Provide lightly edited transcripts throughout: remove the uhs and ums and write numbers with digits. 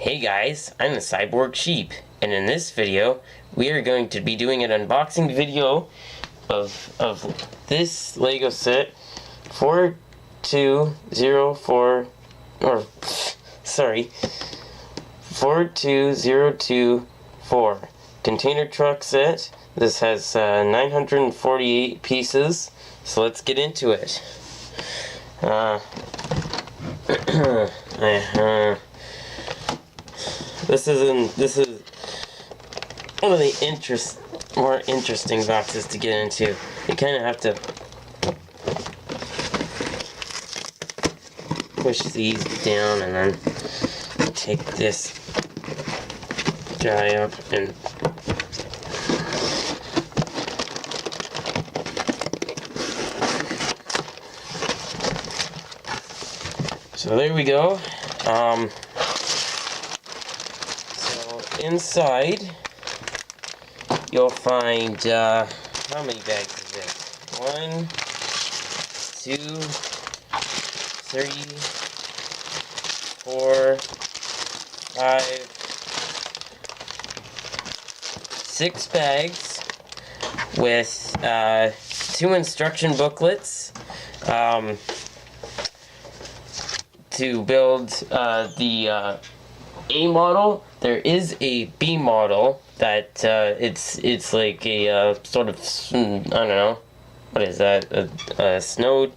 Hey guys, I'm the Cyborg Sheep, and in this video, we are going to be doing an unboxing video of this Lego set 4204, or, sorry, 42024 container truck set. This has 948 pieces, so let's get into it. This is one of the more interesting boxes to get into. You kind of have to push these down and then take this guy up and so there we go. So inside you'll find how many bags is this? 1, 2, 3, 4, 5, 6 bags with 2 instruction booklets to build the A model. There is a B model that it's like a sort of, I don't know, what is that? A snow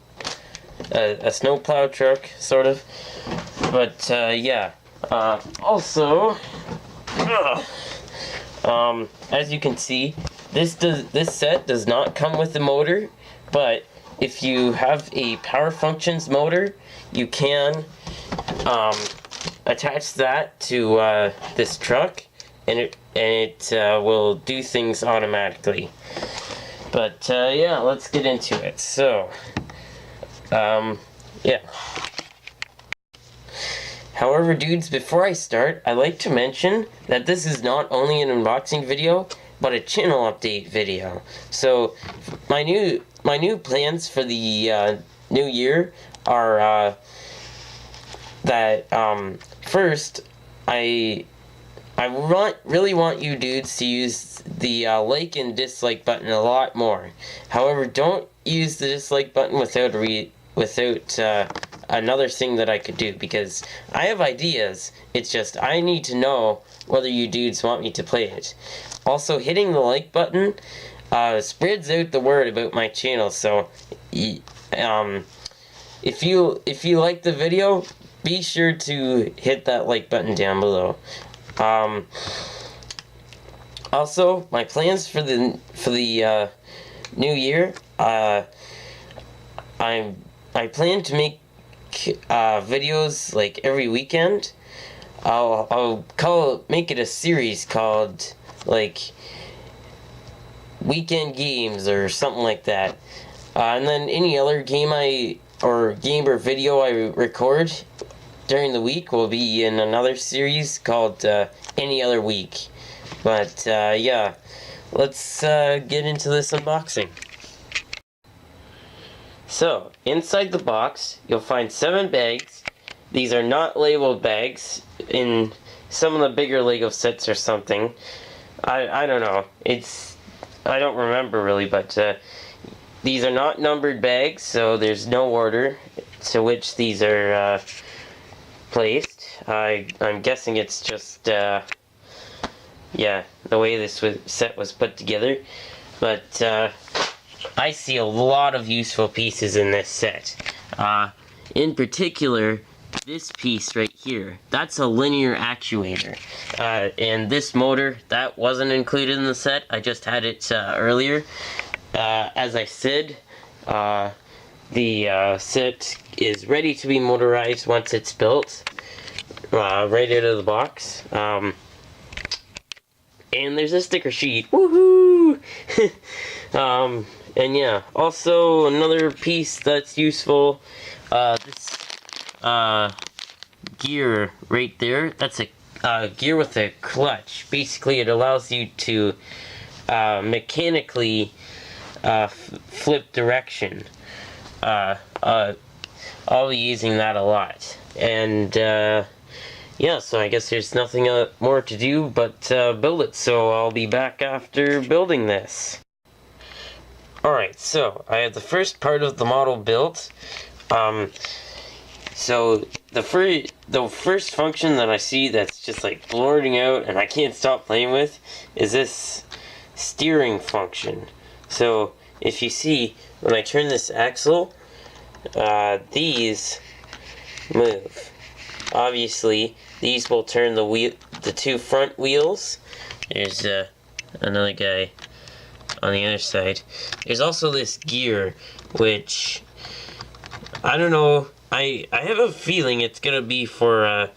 plow truck, sort of. But yeah. Also, as you can see, this set does not come with a motor, but if you have a Power Functions motor, you can attach that to this truck, and it will do things automatically. But yeah, let's get into it. So, yeah. However, dudes, before I start, I'd like to mention that this is not only an unboxing video, but a channel update video. So, my new plans for the new year are that first, I really want you dudes to use the like and dislike button a lot more. However, don't use the dislike button without another thing that I could do, because I have ideas. It's just I need to know whether you dudes want me to play it. Also, hitting the like button spreads out the word about my channel. So, if you like the video, be sure to hit that like button down below. Also, my plans for the new year. I plan to make videos like every weekend. I'll make it a series called like Weekend Games or something like that. And then any other game or video I record during the week will be in another series called Any Other Week. But yeah, let's get into this unboxing. So, inside the box, you'll find 7 bags. These are not labeled bags. In some of the bigger Lego sets or something. I don't know. I don't remember really, but these are not numbered bags, so there's no order to which these are placed. I'm guessing it's just yeah, the way this set was put together. But I see a lot of useful pieces in this set. In particular, this piece right here. That's a linear actuator. And this motor, that wasn't included in the set. I just had it earlier. As I said, the set is ready to be motorized once it's built. Right out of the box. And there's a sticker sheet. Woohoo! And yeah, also another piece that's useful, this gear right there. That's a gear with a clutch. Basically, it allows you to mechanically flip direction. I'll be using that a lot. And yeah, so I guess there's nothing more to do but build it, so I'll be back after building this. Alright, so I have the first part of the model built. So the first function that I see that's just like blurting out and I can't stop playing with is this steering function. So if you see, when I turn this axle, these move. Obviously, these will turn the two front wheels. There's another guy on the other side. There's also this gear, which I don't know. I have a feeling it's gonna be for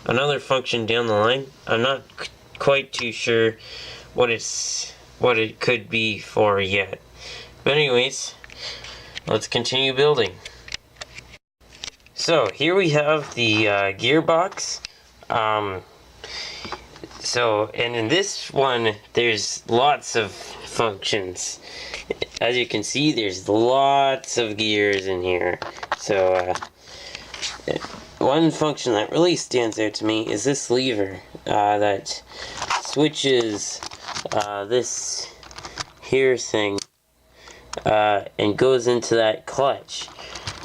another function down the line. I'm not quite too sure what it could be for yet. But anyways, let's continue building. So here we have the gearbox. And in this one, there's lots of functions. As you can see, there's lots of gears in here. So one function that really stands out to me is this lever that switches this here thing and goes into that clutch,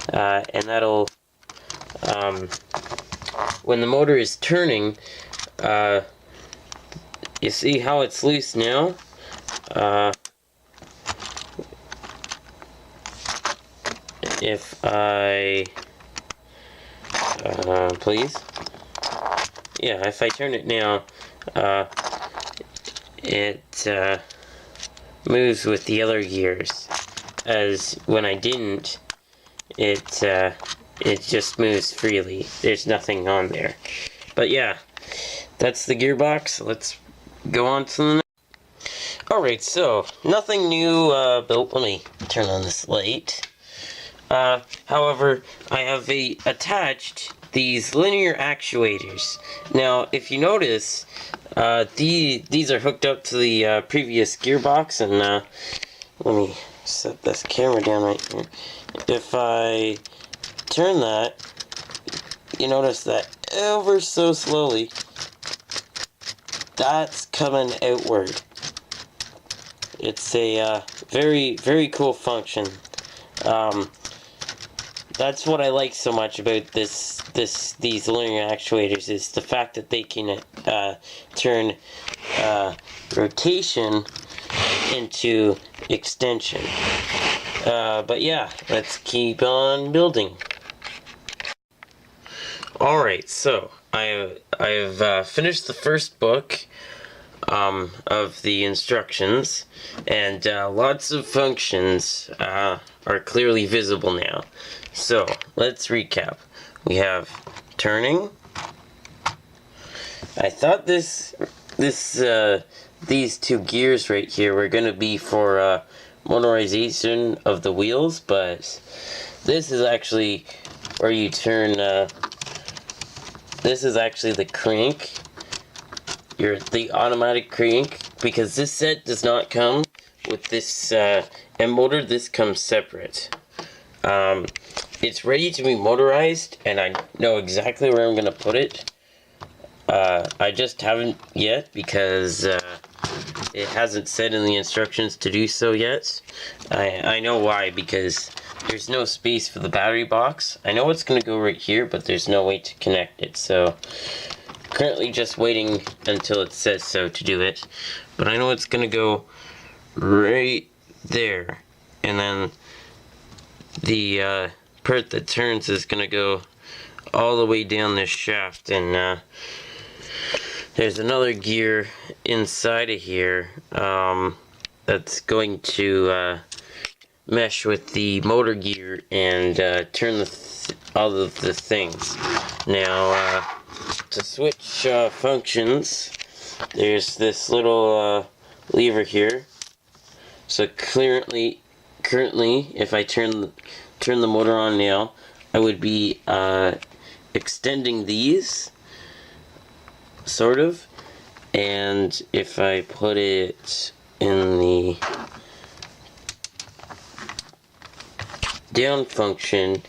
and that'll when the motor is turning, you see how it's loose now? If I please, yeah, if I turn it now, it moves with the other gears, as when I didn't, it just moves freely. There's nothing on there. But yeah, that's the gearbox. Let's go on to the next. Alright, so nothing new built. Let me turn on this light. However, I have attached these linear actuators. Now, if you notice, these are hooked up to the previous gearbox, and let me set this camera down right here. If I turn that, you notice that ever so slowly, that's coming outward. It's a very, very cool function. That's what I like so much about these linear actuators, is the fact that they can turn rotation into extension. But yeah, let's keep on building. Alright, so I've finished the first book of the instructions, and lots of functions are clearly visible now. So let's recap. We have turning. I thought these two gears right here were going to be for motorization of the wheels, but this is actually where you turn. This is actually the crank. The automatic crank, because this set does not come with this M motor. This comes separate. It's ready to be motorized, and I know exactly where I'm going to put it. I just haven't yet, because it hasn't said in the instructions to do so yet. I know why, because there's no space for the battery box. I know it's going to go right here, but there's no way to connect it, so currently just waiting until it says so to do it. But I know it's going to go right there, and then the part that turns is going to go all the way down this shaft, and there's another gear inside of here that's going to mesh with the motor gear and turn all of the things. Now, to switch functions, there's this little lever here. So currently, if I turn the motor on now, I would be extending these, sort of, and if I put it in the down function,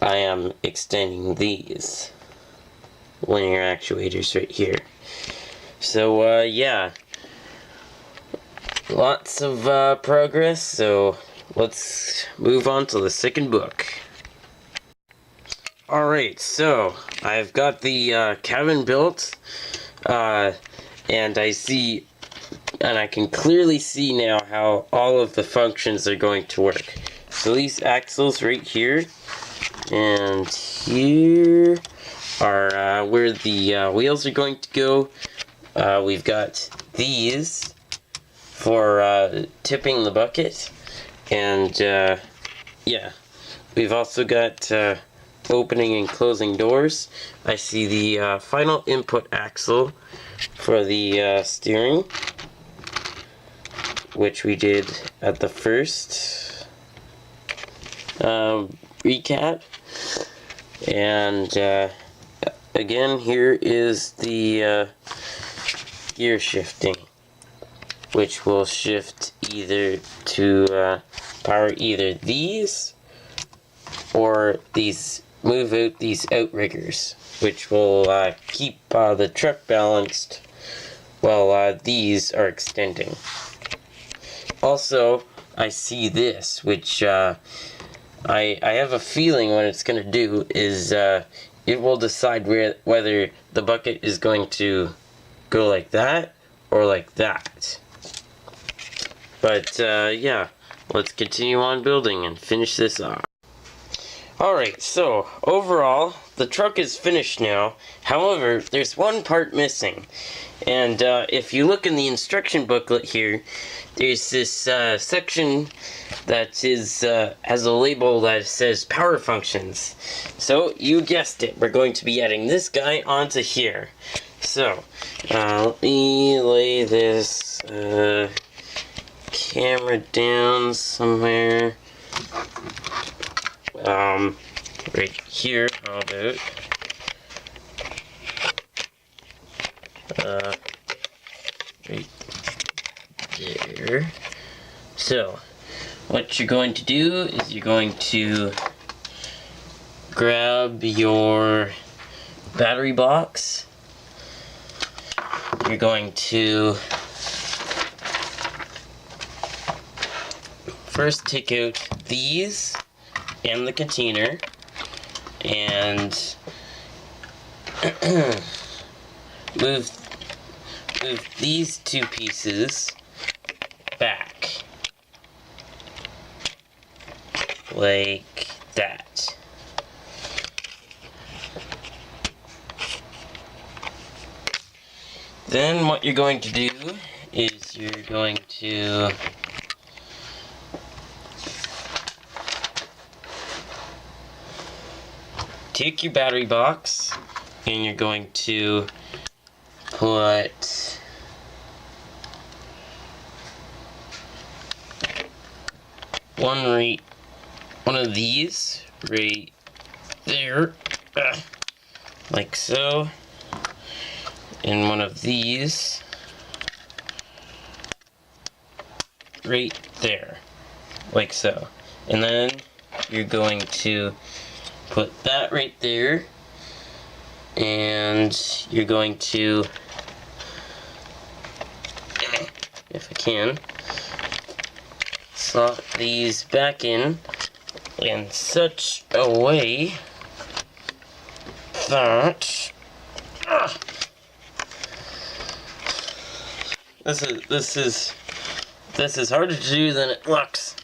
I am extending these. linear actuators right here. So yeah, lots of progress, so let's move on to the second book. Alright, so I've got the cabin built, and I can clearly see now how all of the functions are going to work. So these axles right here and here are where the wheels are going to go. We've got these for tipping the bucket, and yeah, we've also got opening and closing doors. I see the final input axle for the steering, which we did at the first recap. And again, here is the gear shifting, which will shift either to power either these or these, move out these outriggers, which will keep the truck balanced while these are extending. Also, I see this, which I have a feeling what it's going to do is it will decide whether the bucket is going to go like that or like that. But yeah, let's continue on building and finish this off. Alright, so overall, the truck is finished now. However, there's one part missing. And if you look in the instruction booklet here, there's this section that is has a label that says power functions. So, you guessed it, we're going to be adding this guy onto here. So, let me lay this camera down somewhere. Right here, how about? Right there. So, what you're going to do is you're going to grab your battery box. You're going to first take out these and the container and move these two pieces back like that. Then what you're going to do is you're going to take your battery box and you're going to put one of these right there, like so, and one of these right there, like so. And then you're going to put that right there, and you're going to, if I can, slot these back in such a way that this is harder to do than it looks.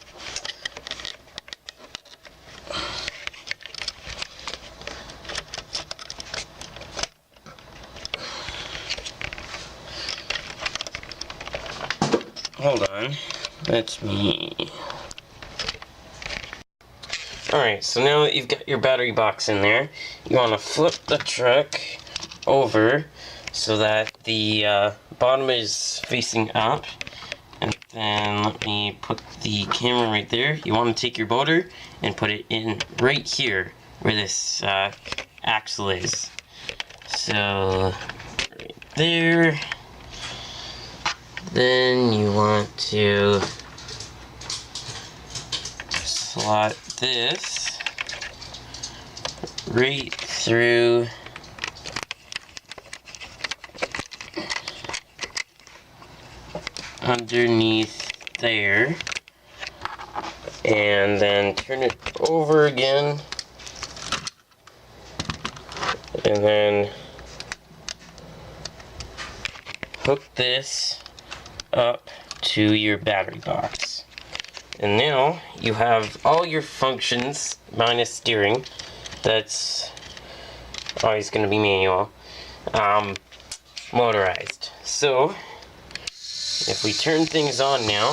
Hold on, that's me. Alright, so now that you've got your battery box in there, you want to flip the truck over so that the bottom is facing up. And then let me put the camera right there. You want to take your motor and put it in right here where this axle is. So, right there. Then you want to slot this right through underneath there, and then turn it over again, and then hook this up to your battery box. And now you have all your functions minus steering. That's always going to be manual, motorized. So if we turn things on now,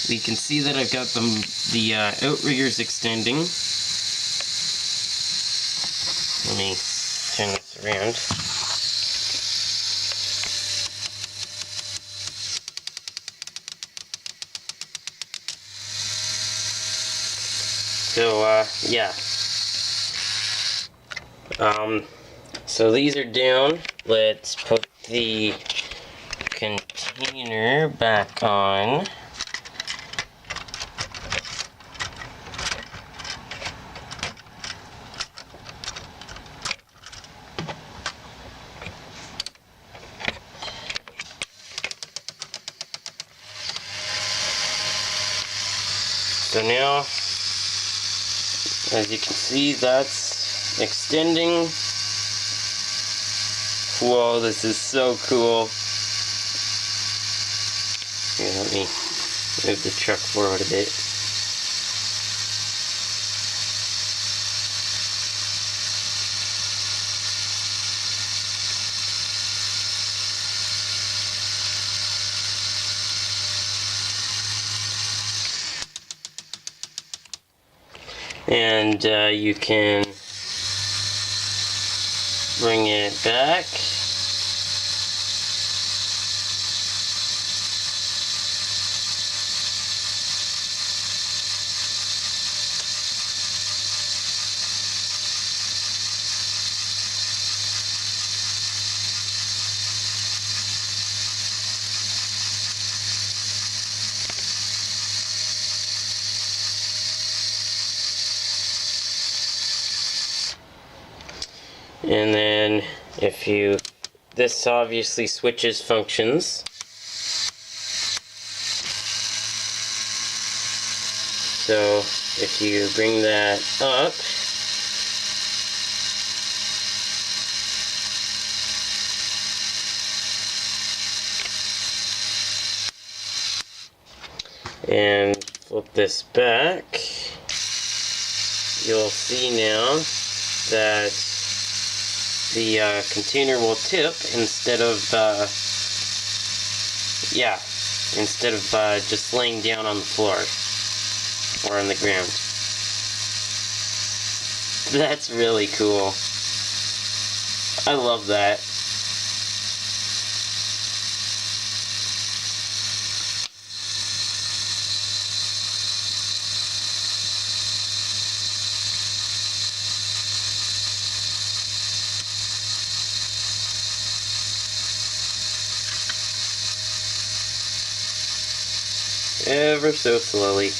we can see that I've got the outriggers extending. Let me turn this around. So, yeah. So these are down. Let's put the container back on. So now, as you can see, that's extending. Whoa, this is so cool. Here, let me move the truck forward a bit. And you can bring it back. And then this obviously switches functions. So if you bring that up, and flip this back, you'll see now that the container will tip instead of just laying down on the floor or on the ground. That's really cool. I love that. Ever so slowly.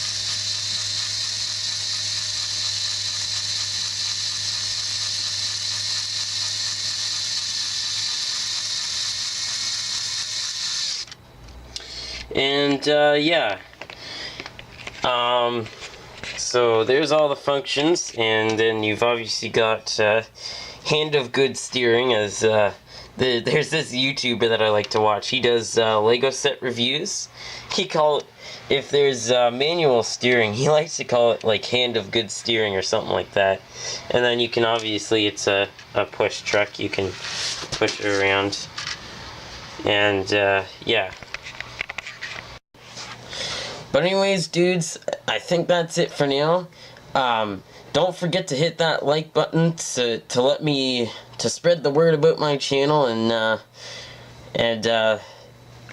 And yeah. So there's all the functions, and then you've obviously got hand of good steering, as there's this YouTuber that I like to watch. He does Lego set reviews. If there's manual steering, he likes to call it like hand of good steering or something like that. And then you can obviously, it's a push truck, you can push it around. And yeah. But anyways, dudes, I think that's it for now. Don't forget to hit that like button to let me spread the word about my channel,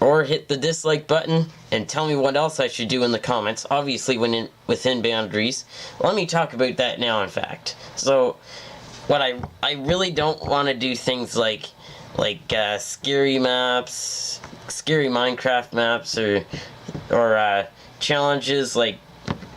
or hit the dislike button and tell me what else I should do in the comments, obviously within boundaries. Let me talk about that now, in fact. So, what I really don't want to do things like scary maps, scary Minecraft maps, or challenges like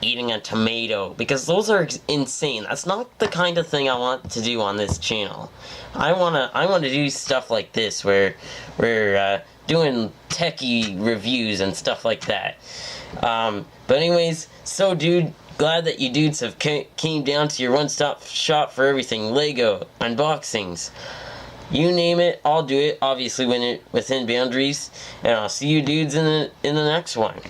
eating a tomato, because those are insane. That's not the kind of thing I want to do on this channel. I wanna do stuff like this, where we're doing techie reviews and stuff like that. But anyways, so dude, glad that you dudes have came down to your one-stop shop for everything. Lego, unboxings, you name it, I'll do it, obviously within boundaries. And I'll see you dudes in the next one.